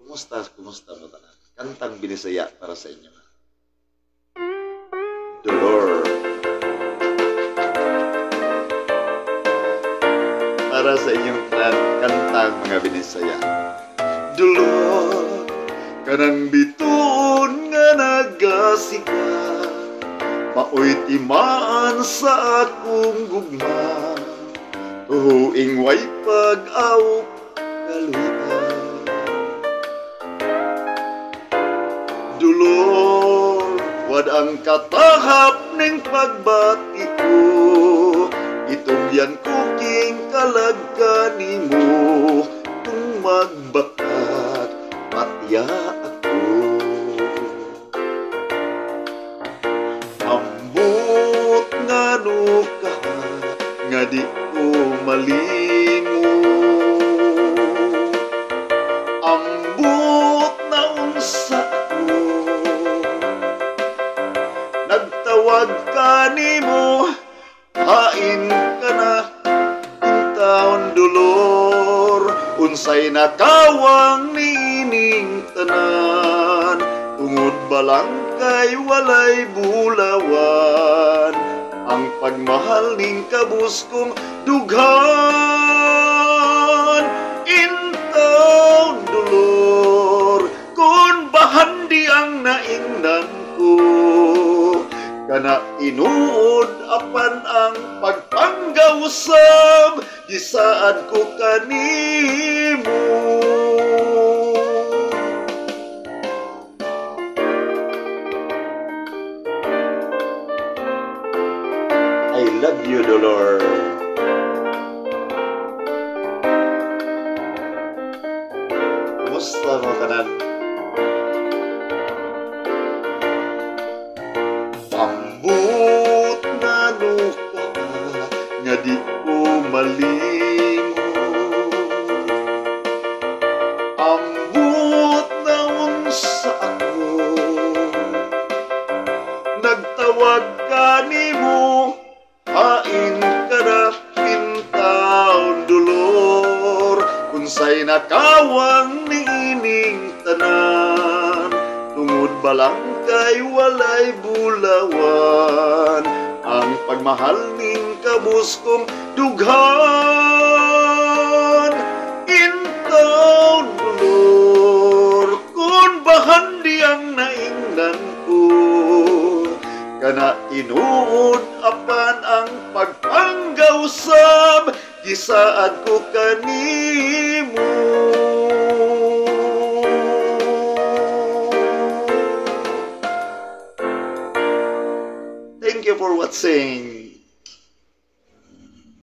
Kumusta? Kumusta mo tanan? Kantang binisaya para sa inyo. Dolor. Para sa inyong kantang mga binisaya. Dolor, kanang biton nga nagasiga, maoy timaan sa akong gugma, tuhuing way pag-aw kalutan. Dolor, wad ang katahap ning pagbati ko, itugyan ko king kalagka nimo, kung magbakat patya ako. Ambot nga nuka nga di ko malimo, ambot na unsa ko, nagtawag ka nimo, hain ka na taon dolor, unsay nakawang nining tanan, tungod balang kay walay bulawan, ang pagmahal ning kabus kong dughan. In taon dolor, kun bahandi ang naingnan ko, kana inuod apan ang pagpanggaw usab, gisaad ko kanimo. I love you, Dolor. Kumusta mo tanan? Ambot na nuka nga di ko malingo, ambot na unsa ako, nagtawag ka nimo, hain ka na pintaon dolor, unsay nakawang niining tanan, tungod balang kay walay bulawan, ang pagmahal ning kabus kong dughan. In taon dolor, kun bahandi ang naingnan ko, kana tinuod apan ang pagpanggaw sab, gisaad ko kanimo. Thank you for watching.